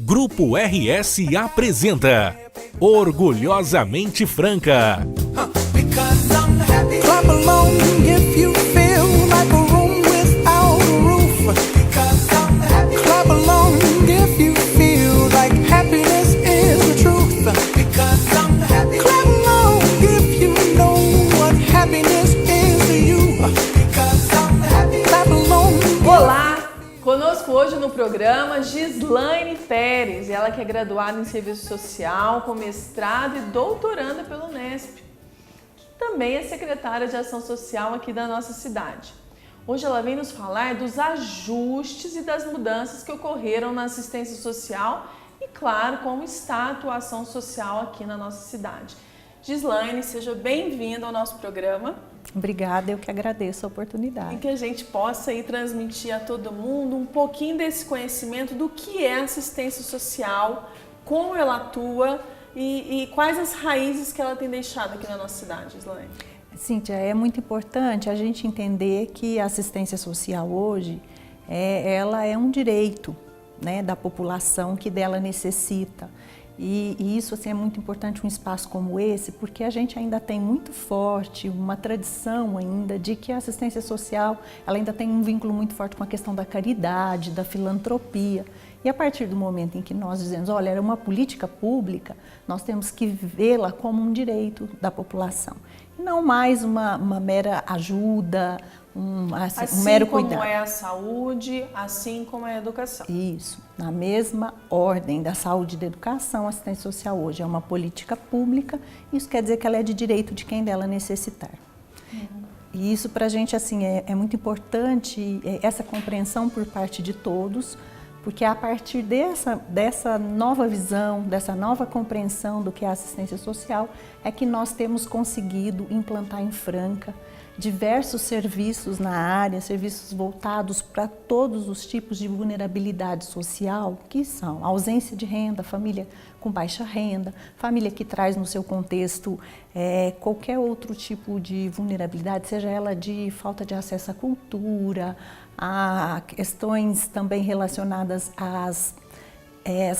Grupo RS apresenta Orgulhosamente Franca. Clap along if you feel like a room without a roof. Clap along if you feel like happiness is the truth. Clap along if you know what happiness is to you. Clap along. Olá! Conosco hoje no programa Gislaine Pérez, ela que é graduada em Serviço Social, com mestrado e doutoranda pelo Unesp, que também é secretária de Ação Social aqui da nossa cidade. Hoje ela vem nos falar dos ajustes e das mudanças que ocorreram na assistência social e, claro, como está a atuação social aqui na nossa cidade. Gislaine, seja bem-vinda ao nosso programa. Obrigada, eu que agradeço a oportunidade. E que a gente possa aí transmitir a todo mundo um pouquinho desse conhecimento do que é assistência social, como ela atua e quais as raízes que ela tem deixado aqui na nossa cidade, Gislaine. Cíntia, é muito importante a gente entender que a assistência social hoje, ela é um direito, né, da população que dela necessita. E isso assim, é muito importante um espaço como esse, porque a gente ainda tem muito forte uma tradição ainda de que a assistência social ela ainda tem um vínculo muito forte com a questão da caridade, da filantropia. E a partir do momento em que nós dizemos, olha, era uma política pública, nós temos que vê-la como um direito da população. E não mais uma mera ajuda, um mero cuidado. Assim como é a saúde, assim como é a educação. Isso, na mesma ordem da saúde e da educação, a assistência social hoje é uma política pública, isso quer dizer que ela é de direito de quem dela necessitar. E isso para a gente assim, é muito importante, essa compreensão por parte de todos, porque a partir dessa nova visão, dessa nova compreensão do que é a assistência social, é que nós temos conseguido implantar em Franca diversos serviços na área, serviços voltados para todos os tipos de vulnerabilidade social, que são a ausência de renda, família com baixa renda, família que traz no seu contexto qualquer outro tipo de vulnerabilidade, seja ela de falta de acesso à cultura, a questões também relacionadas às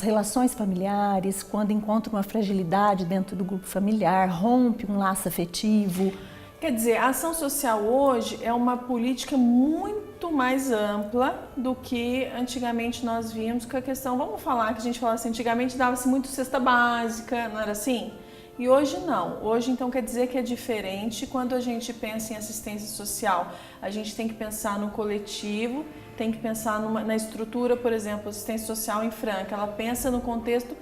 relações familiares, quando encontra uma fragilidade dentro do grupo familiar, rompe um laço afetivo. Quer dizer, a ação social hoje é uma política muito mais ampla do que antigamente nós víamos com a questão, vamos falar que a gente fala assim, antigamente dava-se muito cesta básica, não era assim? E hoje não. Hoje então quer dizer que é diferente. Quando a gente pensa em assistência social, a gente tem que pensar no coletivo, tem que pensar na estrutura, por exemplo, assistência social em Franca, ela pensa no contexto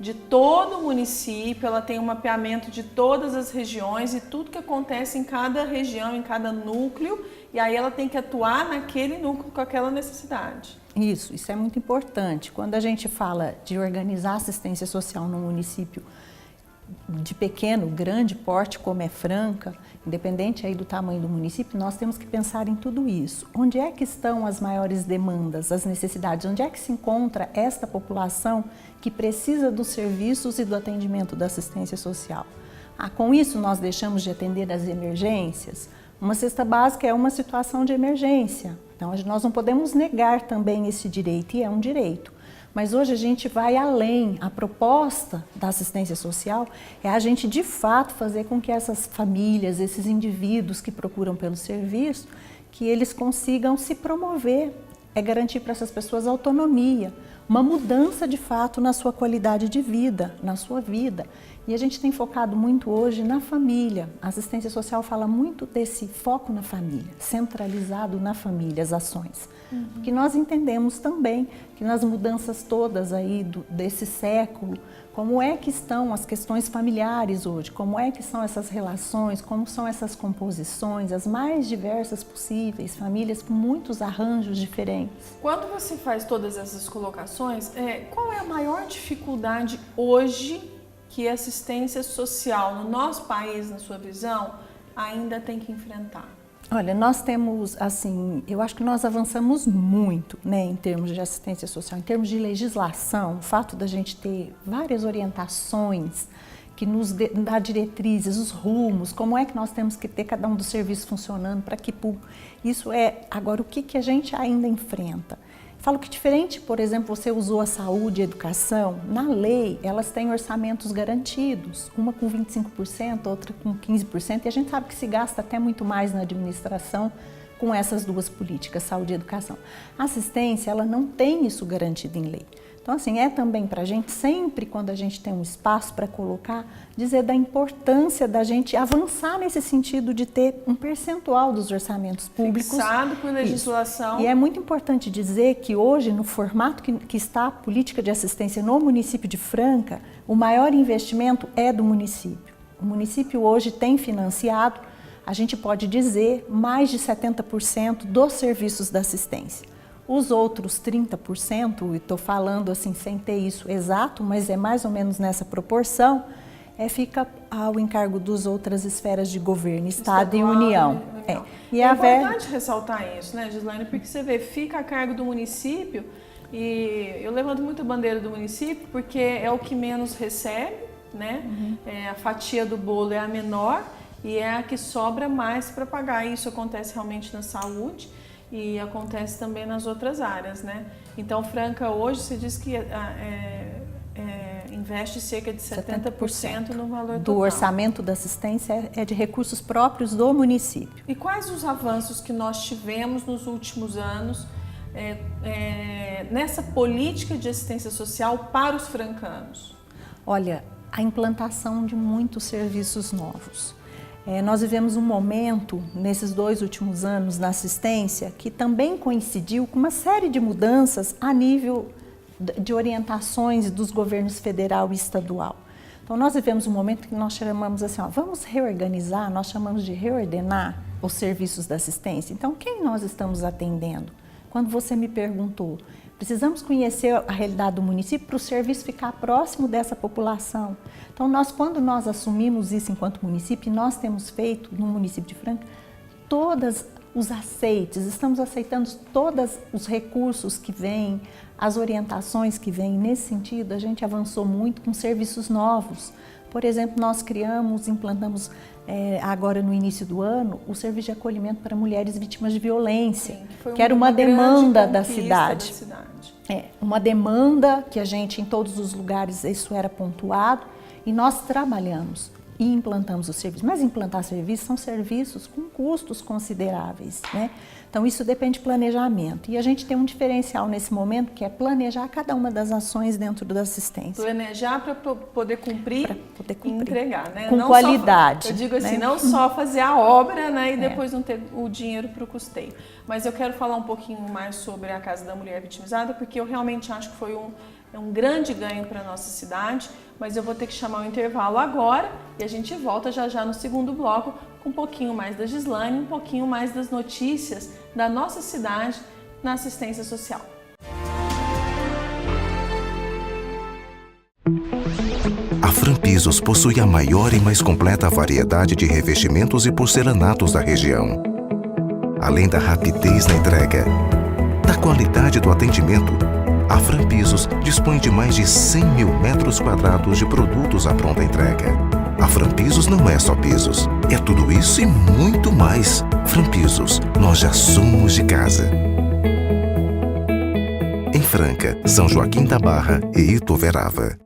de todo o município, ela tem um mapeamento de todas as regiões e tudo que acontece em cada região, em cada núcleo, e aí ela tem que atuar naquele núcleo com aquela necessidade. Isso é muito importante. Quando a gente fala de organizar assistência social no município de pequeno, grande porte, como é Franca, independente aí do tamanho do município, nós temos que pensar em tudo isso. Onde é que estão as maiores demandas, as necessidades? Onde é que se encontra esta população que precisa dos serviços e do atendimento da assistência social? Com isso, nós deixamos de atender as emergências. Uma cesta básica é uma situação de emergência. Então, nós não podemos negar também esse direito, e é um direito. Mas hoje a gente vai além. A proposta da assistência social é a gente, de fato, fazer com que essas famílias, esses indivíduos que procuram pelo serviço, que eles consigam se promover. É garantir para essas pessoas autonomia, uma mudança, de fato, na sua qualidade de vida, na sua vida. E a gente tem focado muito hoje na família. A assistência social fala muito desse foco na família, centralizado na família, as ações. Porque nós entendemos também que nas mudanças todas aí desse século, como é que estão as questões familiares hoje, como é que são essas relações, como são essas composições, as mais diversas possíveis, famílias com muitos arranjos diferentes. Quando você faz todas essas colocações, qual é a maior dificuldade hoje que a assistência social no nosso país, na sua visão, ainda tem que enfrentar? Olha, nós temos, assim, eu acho que nós avançamos muito, né, em termos de assistência social, em termos de legislação, o fato da gente ter várias orientações que nos dá diretrizes, os rumos, como é que nós temos que ter cada um dos serviços funcionando, para que isso é, agora o que a gente ainda enfrenta? Falo que diferente, por exemplo, você usou a saúde e a educação, na lei elas têm orçamentos garantidos, uma com 25%, outra com 15%, e a gente sabe que se gasta até muito mais na administração com essas duas políticas, saúde e educação. A assistência, ela não tem isso garantido em lei. Então, assim, é também para a gente, sempre quando a gente tem um espaço para colocar, dizer da importância da gente avançar nesse sentido de ter um percentual dos orçamentos públicos. Fixado por legislação. Isso. E é muito importante dizer que hoje, no formato que está a política de assistência no município de Franca, o maior investimento é do município. O município hoje tem financiado, a gente pode dizer, mais de 70% dos serviços da assistência. Os outros 30%, e estou falando assim sem ter isso exato, mas é mais ou menos nessa proporção, fica ao encargo das outras esferas de governo, Estado e União. E é importante ressaltar isso, né, Gislaine? Porque você vê, fica a cargo do município, e eu levanto muito a bandeira do município porque é o que menos recebe, né? A fatia do bolo é a menor e é a que sobra mais para pagar. Isso acontece realmente na saúde. E acontece também nas outras áreas, né? Então, Franca hoje se diz que investe cerca de 70% no valor total. Do orçamento da assistência é de recursos próprios do município. E quais os avanços que nós tivemos nos últimos anos nessa política de assistência social para os francanos? Olha, a implantação de muitos serviços novos. Nós vivemos um momento, nesses 2 últimos anos, na assistência, que também coincidiu com uma série de mudanças a nível de orientações dos governos federal e estadual. Então, nós vivemos um momento que nós chamamos assim, vamos reorganizar, nós chamamos de reordenar os serviços da assistência. Então, quem nós estamos atendendo? Quando você me perguntou, precisamos conhecer a realidade do município para o serviço ficar próximo dessa população. Então, quando nós assumimos isso enquanto município, nós temos feito no município de Franca todos os aceites, estamos aceitando todos os recursos que vêm, as orientações que vêm. Nesse sentido, a gente avançou muito com serviços novos. Por exemplo, nós implantamos agora no início do ano, o serviço de acolhimento para mulheres vítimas de violência, que era uma demanda da cidade. Uma demanda que a gente, em todos os lugares, isso era pontuado, e nós trabalhamos e implantamos os serviços. Mas implantar serviços são serviços com custos consideráveis, né? Então, isso depende de planejamento. E a gente tem um diferencial nesse momento, que é planejar cada uma das ações dentro da assistência. Planejar para poder cumprir e entregar, né? Com não qualidade. Eu digo assim, não só fazer a obra, né, e depois não ter o dinheiro para o custeio. Mas eu quero falar um pouquinho mais sobre a Casa da Mulher Vitimizada, porque eu realmente acho que foi um grande ganho para a nossa cidade, mas eu vou ter que chamar o intervalo agora e a gente volta já no segundo bloco com um pouquinho mais da Gislaine, um pouquinho mais das notícias da nossa cidade na assistência social. A Franpisos possui a maior e mais completa variedade de revestimentos e porcelanatos da região. Além da rapidez na entrega, da qualidade do atendimento, a Franpisos dispõe de mais de 100 mil metros quadrados de produtos à pronta entrega. A Franpisos não é só pisos, é tudo isso e muito mais. Franpisos, nós já somos de casa. Em Franca, São Joaquim da Barra e Ituverava.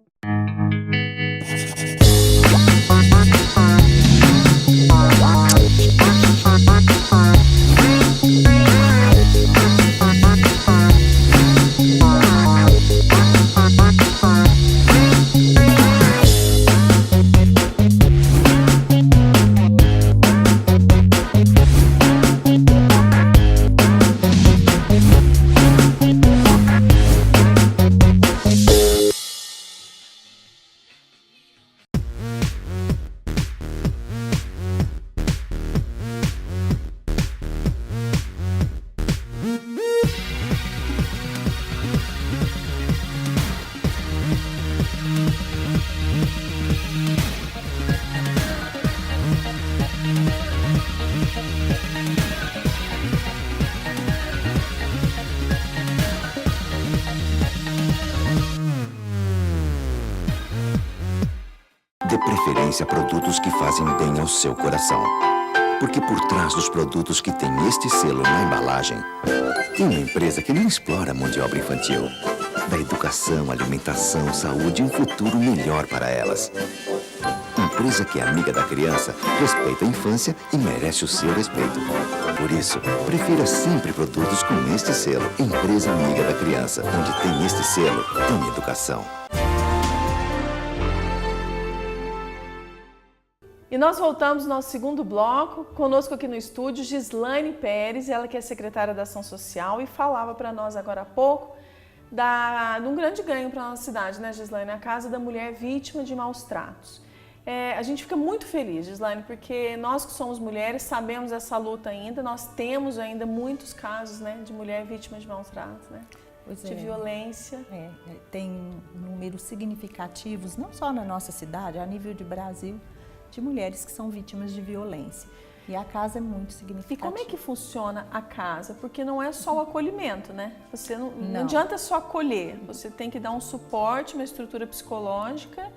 Dê preferência a produtos que fazem bem ao seu coração. Porque por trás dos produtos que tem este selo na embalagem, tem uma empresa que não explora a mão de obra infantil. Dá educação, alimentação, saúde e um futuro melhor para elas. Empresa que é amiga da criança, respeita a infância e merece o seu respeito. Por isso, prefira sempre produtos com este selo. Empresa amiga da criança, onde tem este selo, tem educação. E nós voltamos ao nosso segundo bloco, conosco aqui no estúdio, Gislaine Pérez, ela que é secretária da Ação Social e falava para nós agora há pouco de um grande ganho para a nossa cidade, né, Gislaine? A Casa da Mulher Vítima de Maus Tratos. A gente fica muito feliz, Gislaine, porque nós que somos mulheres sabemos essa luta ainda, nós temos ainda muitos casos, né, de mulher vítima de maus tratos, né? De violência. Tem números significativos, não só na nossa cidade, a nível de Brasil, de mulheres que são vítimas de violência. E a casa é muito significativa. E como é que funciona a casa? Porque não é só o acolhimento, né? Você não adianta só acolher, você tem que dar um suporte, uma estrutura psicológica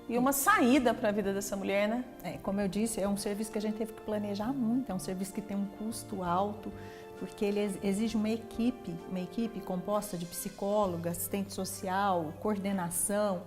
e uma saída para a vida dessa mulher, né? Como eu disse, é um serviço que a gente teve que planejar muito, é um serviço que tem um custo alto, porque ele exige uma equipe composta de psicólogo, assistente social, coordenação.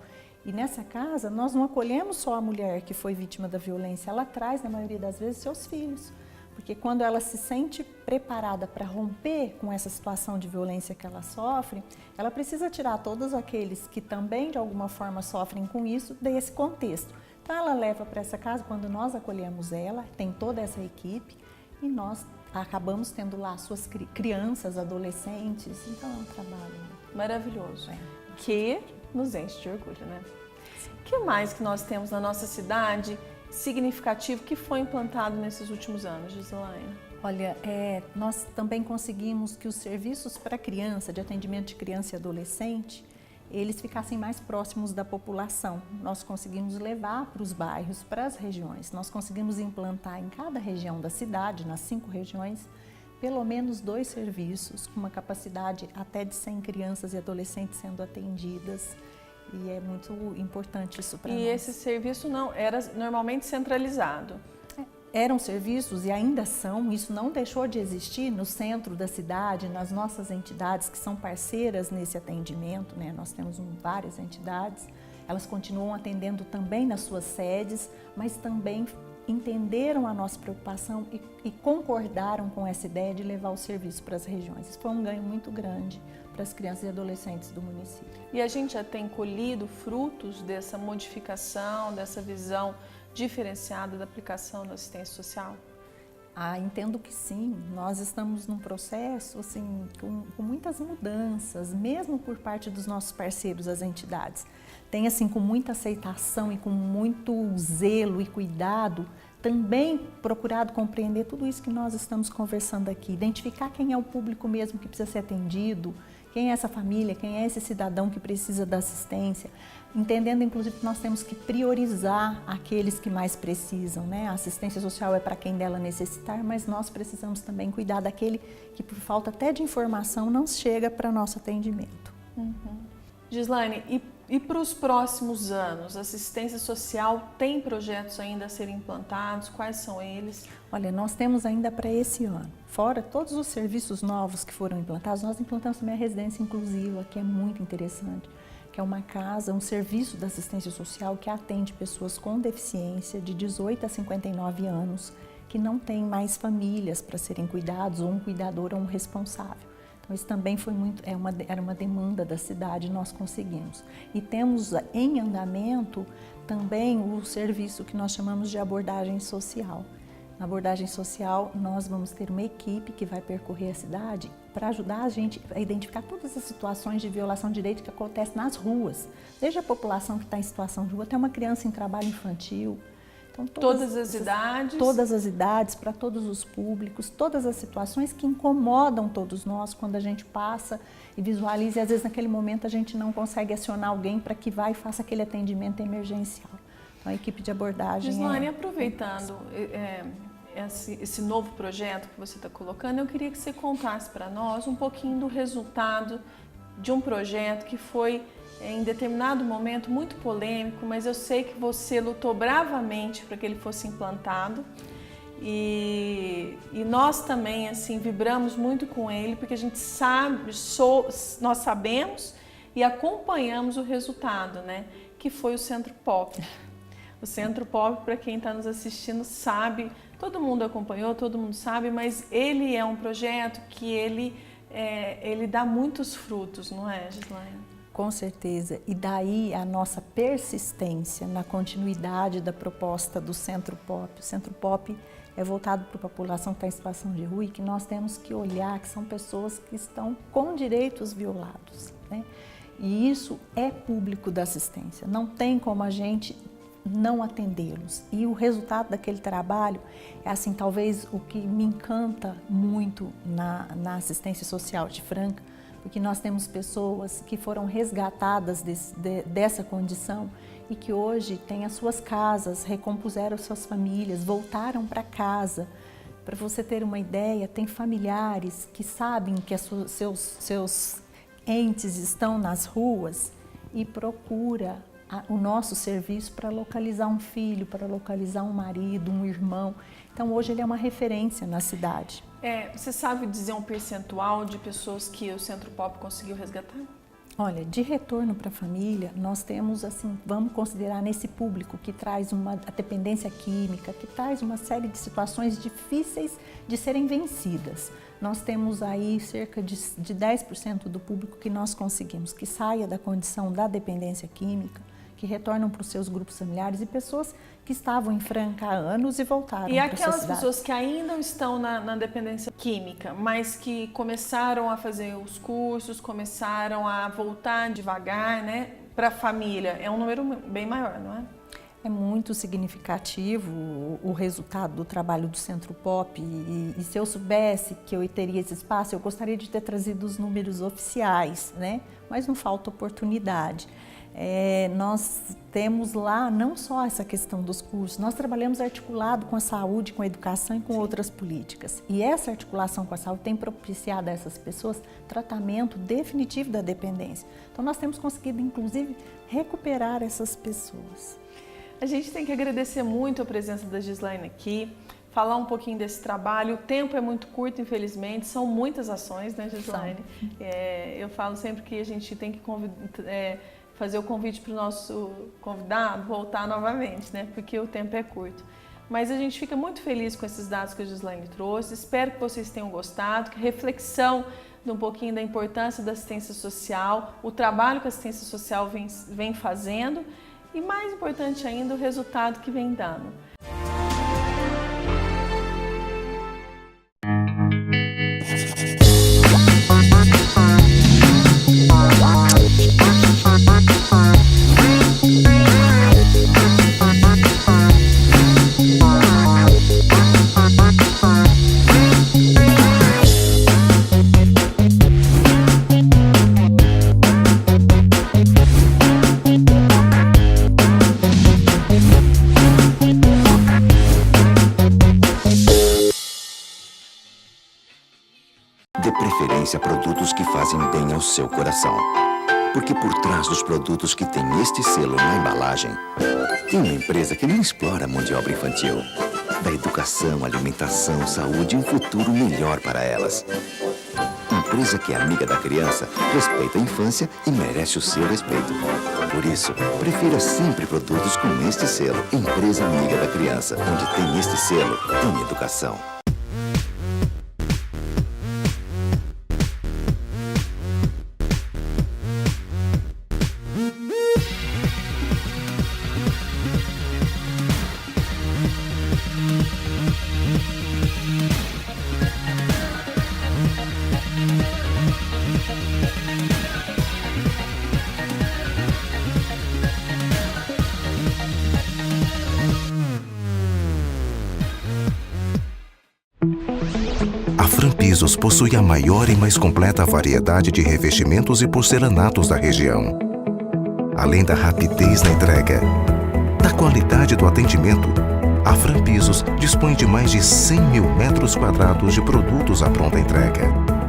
E nessa casa, nós não acolhemos só a mulher que foi vítima da violência, ela traz, na maioria das vezes, seus filhos. Porque quando ela se sente preparada para romper com essa situação de violência que ela sofre, ela precisa tirar todos aqueles que também, de alguma forma, sofrem com isso, desse contexto. Então, ela leva para essa casa, quando nós acolhemos ela, tem toda essa equipe, e nós acabamos tendo lá suas crianças, adolescentes. Então, é um trabalho maravilhoso. Que nos enche de orgulho, né? O que mais que nós temos na nossa cidade significativo que foi implantado nesses últimos anos, Gislaine? Olha, nós também conseguimos que os serviços para criança, de atendimento de criança e adolescente, eles ficassem mais próximos da população. Nós conseguimos levar para os bairros, para as regiões. Nós conseguimos implantar em cada região da cidade, nas 5 regiões, pelo menos 2 serviços, com uma capacidade até de 100 crianças e adolescentes sendo atendidas. E é muito importante isso para nós. E esse serviço não era normalmente centralizado? Eram serviços e ainda são, isso não deixou de existir no centro da cidade, nas nossas entidades que são parceiras nesse atendimento, né? Nós temos várias entidades, elas continuam atendendo também nas suas sedes, mas também entenderam a nossa preocupação e concordaram com essa ideia de levar o serviço para as regiões. Isso foi um ganho muito grande para as crianças e adolescentes do município. E a gente já tem colhido frutos dessa modificação, dessa visão diferenciada da aplicação da assistência social? Entendo que sim. Nós estamos num processo assim, com muitas mudanças, mesmo por parte dos nossos parceiros, as entidades. Tem assim, com muita aceitação e com muito zelo e cuidado, também procurado compreender tudo isso que nós estamos conversando aqui, identificar quem é o público mesmo que precisa ser atendido, quem é essa família, quem é esse cidadão que precisa da assistência, entendendo inclusive que nós temos que priorizar aqueles que mais precisam, né? A assistência social é para quem dela necessitar, mas nós precisamos também cuidar daquele que por falta até de informação não chega para nosso atendimento. Gislaine, e para os próximos anos, a assistência social tem projetos ainda a serem implantados? Quais são eles? Olha, nós temos ainda para esse ano, fora todos os serviços novos que foram implantados, nós implantamos também a residência inclusiva, que é muito interessante, que é uma casa, um serviço da assistência social que atende pessoas com deficiência de 18 a 59 anos, que não têm mais famílias para serem cuidados, ou um cuidador ou um responsável. Então, isso também foi era uma demanda da cidade, nós conseguimos. E temos em andamento também o serviço que nós chamamos de abordagem social. Na abordagem social, nós vamos ter uma equipe que vai percorrer a cidade para ajudar a gente a identificar todas as situações de violação de direito que acontecem nas ruas. Desde a população que está em situação de rua até uma criança em trabalho infantil. Então, todas as idades? Todas as idades, para todos os públicos, todas as situações que incomodam todos nós quando a gente passa e visualiza, e às vezes naquele momento a gente não consegue acionar alguém para que vá e faça aquele atendimento emergencial. Então, a equipe de abordagem Gislaine, aproveitando esse novo projeto que você está colocando, eu queria que você contasse para nós um pouquinho do resultado de um projeto que foi em determinado momento muito polêmico, mas eu sei que você lutou bravamente para que ele fosse implantado E nós também, assim, vibramos muito com ele, porque a gente sabe, nós sabemos e acompanhamos o resultado, né? Que foi o Centro Pop. O Centro Pop, para quem está nos assistindo, sabe, todo mundo acompanhou, todo mundo sabe, mas ele é um projeto que ele dá muitos frutos, não é, Gislaine? Com certeza. E daí a nossa persistência na continuidade da proposta do Centro Pop. O Centro Pop é voltado para a população que está em situação de rua e que nós temos que olhar que são pessoas que estão com direitos violados, né? E isso é público da assistência, não tem como a gente não atendê-los. E o resultado daquele trabalho é assim, talvez o que me encanta muito na assistência social de Franca, porque nós temos pessoas que foram resgatadas dessa condição e que hoje têm as suas casas, recompuseram suas famílias, voltaram para casa. Para você ter uma ideia, tem familiares que sabem que seus entes estão nas ruas e procura o nosso serviço para localizar um filho, para localizar um marido, um irmão. Então hoje ele é uma referência na cidade. Você sabe dizer um percentual de pessoas que o Centro Pop conseguiu resgatar? Olha, de retorno para a família, nós temos, assim, vamos considerar nesse público que traz a dependência química, que traz uma série de situações difíceis de serem vencidas. Nós temos aí cerca de 10% do público que nós conseguimos, que saia da condição da dependência química, que retornam para os seus grupos familiares e pessoas que estavam em Franca há anos e voltaram para a cidade. E aquelas pessoas que ainda estão na dependência química, mas que começaram a fazer os cursos, começaram a voltar devagar, né, para a família, é um número bem maior, não é? É muito significativo o resultado do trabalho do Centro Pop e se eu soubesse que eu teria esse espaço, eu gostaria de ter trazido os números oficiais, né? Mas não falta oportunidade. Nós temos lá não só essa questão dos cursos, nós trabalhamos articulado com a saúde, com a educação e com outras políticas. E essa articulação com a saúde tem propiciado a essas pessoas tratamento definitivo da dependência. Então nós temos conseguido, inclusive, recuperar essas pessoas. A gente tem que agradecer muito a presença da Gislaine aqui, falar um pouquinho desse trabalho. O tempo é muito curto, infelizmente, são muitas ações, né, Gislaine? Eu falo sempre que a gente tem que fazer o convite para o nosso convidado voltar novamente, né? Porque o tempo é curto. Mas a gente fica muito feliz com esses dados que a Gislaine trouxe. Espero que vocês tenham gostado, que reflexão de um pouquinho da importância da assistência social, o trabalho que a assistência social vem fazendo e, mais importante ainda, o resultado que vem dando. Dê preferência a produtos que fazem bem ao seu coração. Porque por trás dos produtos que tem este selo na embalagem, tem uma empresa que não explora a mão de obra infantil. Dá educação, alimentação, saúde e um futuro melhor para elas. Empresa que é amiga da criança, respeita a infância e merece o seu respeito. Por isso, prefira sempre produtos com este selo. Empresa amiga da criança, onde tem este selo, tem educação. A Franpisos possui a maior e mais completa variedade de revestimentos e porcelanatos da região. Além da rapidez na entrega, da qualidade do atendimento, a Franpisos dispõe de mais de 100 mil metros quadrados de produtos à pronta entrega.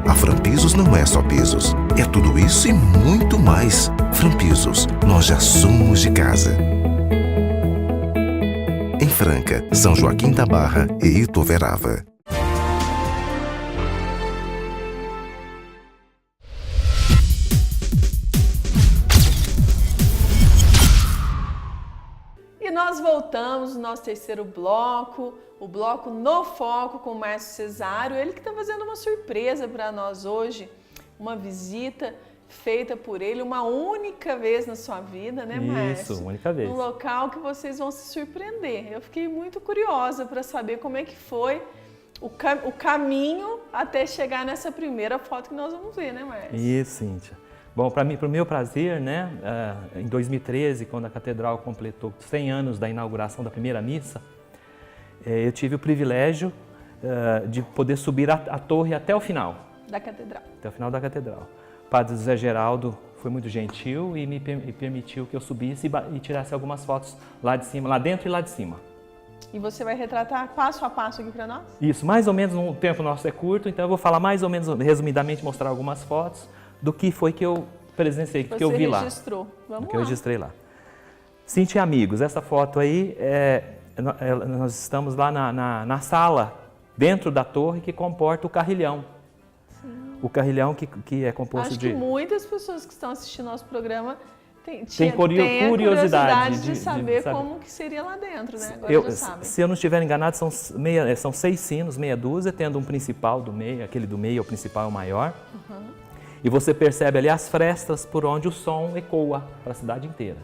A Franpisos não é só pisos, é tudo isso e muito mais. Franpisos, nós já somos de casa. Em Franca, Franca, São Joaquim da Barra e Ituverava. E nós voltamos no nosso terceiro bloco, o bloco No Foco com o Márcio Cesário, ele que está fazendo uma surpresa para nós hoje, uma visita feita por ele uma única vez na sua vida, né, Márcio? Isso, única vez. Um local que vocês vão se surpreender. Eu fiquei muito curiosa para saber como é que foi o caminho até chegar nessa primeira foto que nós vamos ver, né, Márcio? Isso, Cíntia. Bom, para o meu prazer, né, em 2013, quando a Catedral completou 100 anos da inauguração da primeira missa, eu tive o privilégio de poder subir a torre até o final. Da Catedral. Até o final da Catedral. O Padre José Geraldo foi muito gentil e me permitiu que eu subisse e tirasse algumas fotos lá de cima, lá dentro e lá de cima. E você vai retratar passo a passo aqui para nós? Isso, mais ou menos, o tempo nosso é curto, então eu vou falar mais ou menos, resumidamente, mostrar algumas fotos do que foi que eu presenciei, que eu vi lá. Você registrou. Vamos que lá. eu registrei lá. Cíntia e amigos, essa foto aí, nós estamos lá na sala, dentro da torre, que comporta o carrilhão. Sim. O carrilhão que é composto Acho de... que muitas pessoas que estão assistindo nosso programa têm curiosidade de saber como que seria lá dentro, né? Agora já sabem. Se eu não estiver enganado, são 6 sinos, meia dúzia, tendo um principal do meio, aquele do meio é o principal, é o maior. Uhum. E você percebe ali as frestas por onde o som ecoa para a cidade inteira.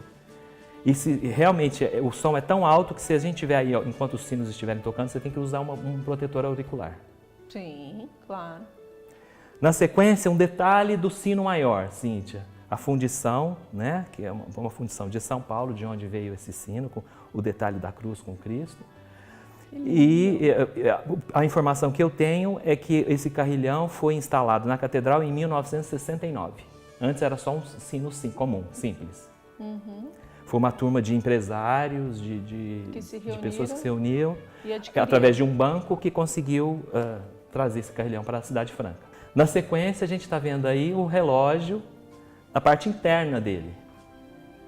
E se realmente o som é tão alto que se a gente estiver aí, enquanto os sinos estiverem tocando, você tem que usar um protetor auricular. Sim, claro. Na sequência, um detalhe do sino maior, Cíntia. A fundição, né, que é uma fundição de São Paulo, de onde veio esse sino, com o detalhe da cruz com Cristo. E a informação que eu tenho é que esse carrilhão foi instalado na Catedral em 1969. Antes era só um sino comum, simples. Uhum. Foi uma turma de empresários, de pessoas que se reuniam através de um banco que conseguiu trazer esse carrilhão para a Cidade Franca. Na sequência, a gente está vendo aí o relógio, a parte interna dele.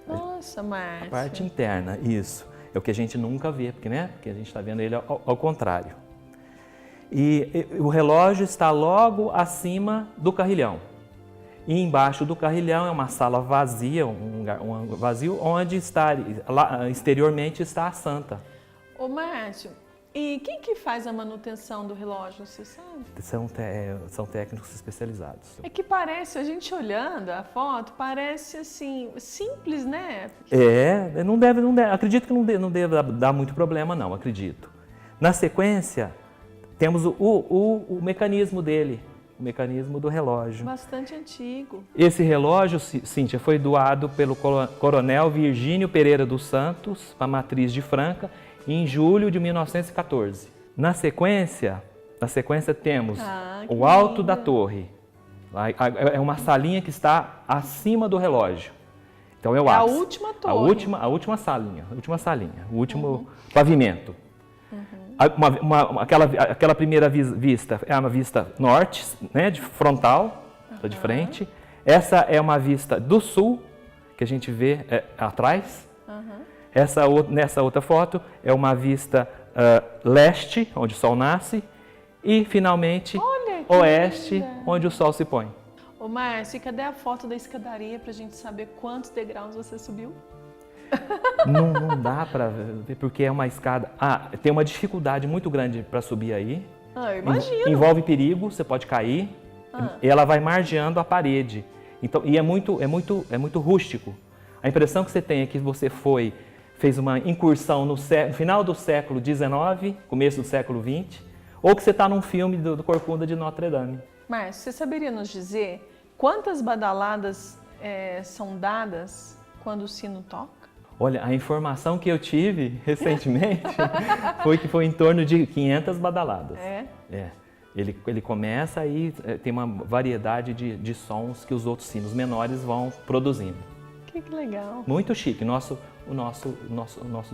Nossa, Márcio. A parte interna, isso. É o que a gente nunca vê, porque a gente está vendo ele ao contrário. E o relógio está logo acima do carrilhão. E embaixo do carrilhão é uma sala vazia, um vazio, onde lá, exteriormente está a Santa. Ô, Márcio, e quem que faz a manutenção do relógio, você sabe? São técnicos especializados. É que parece, a gente olhando a foto, parece assim, simples, né? Não deve, acredito que não deve dar muito problema não, acredito. Na sequência, temos o mecanismo dele, o mecanismo do relógio. Bastante antigo. Esse relógio, Cíntia, foi doado pelo coronel Virgínio Pereira dos Santos, para a Matriz de Franca, em julho de 1914. Na sequência temos o alto da torre. É uma salinha que está acima do relógio. Então é o ápice. A última torre. A última salinha, o último pavimento. Uhum. Aquela primeira vista é uma vista norte, né, de frontal, de frente. Essa é uma vista do sul, que a gente vê atrás. Uhum. Nessa outra foto é uma vista leste, onde o sol nasce, e finalmente oeste, onde o sol se põe. Ô Márcio, e cadê a foto da escadaria para a gente saber quantos degraus você subiu? Não dá para ver, porque é uma escada. Tem uma dificuldade muito grande para subir aí. Eu imagino. Envolve perigo, você pode cair, e ela vai margeando a parede. Então, e é muito rústico. A impressão que você tem é que você fez uma incursão no final do século XIX, começo do século XX, ou que você está num filme do Corcunda de Notre Dame. Márcio, você saberia nos dizer quantas badaladas são dadas quando o sino toca? Olha, a informação que eu tive recentemente foi que foi em torno de 500 badaladas. Ele começa e tem uma variedade de sons que os outros sinos menores vão produzindo. Que legal. Muito chique. Nossos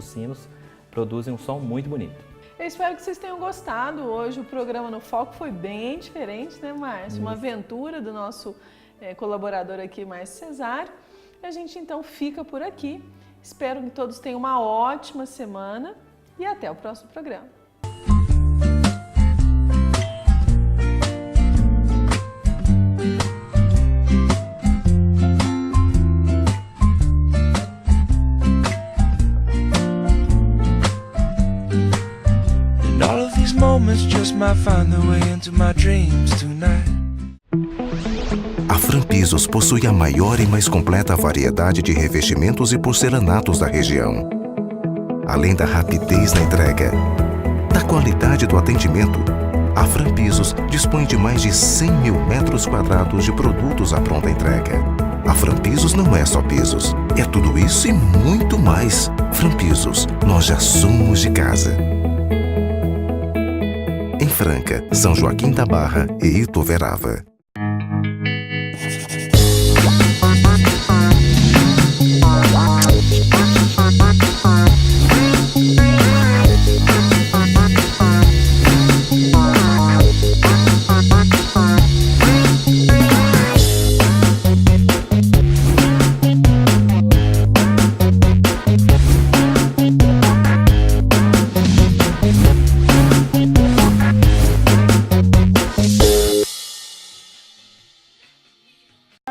sinos produzem um som muito bonito. Eu espero que vocês tenham gostado. Hoje o programa No Foco foi bem diferente, né, Márcio? Uma aventura do nosso colaborador aqui, Márcio Cesário. A gente então fica por aqui. Espero que todos tenham uma ótima semana e até o próximo programa. All of these moments just might find their way into my dreams tonight. A Franpisos possui a maior e mais completa variedade de revestimentos e porcelanatos da região. Além da rapidez na entrega, da qualidade do atendimento, a Franpisos dispõe de mais de 100 mil metros quadrados de produtos à pronta entrega. A Franpisos não é só pisos, é tudo isso e muito mais. Franpisos, nós já somos de casa. Em Franca, São Joaquim da Barra e Ituverava.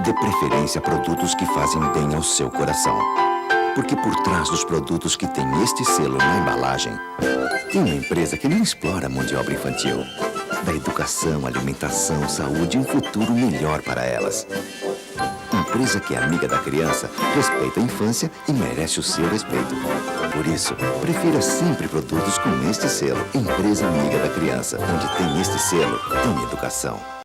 Dê preferência a produtos que fazem bem ao seu coração. Porque por trás dos produtos que tem este selo na embalagem, tem uma empresa que não explora a mão de obra infantil. Dá educação, alimentação, saúde e um futuro melhor para elas. Empresa que é amiga da criança, respeita a infância e merece o seu respeito. Por isso, prefira sempre produtos com este selo. Empresa amiga da criança, onde tem este selo, tem educação.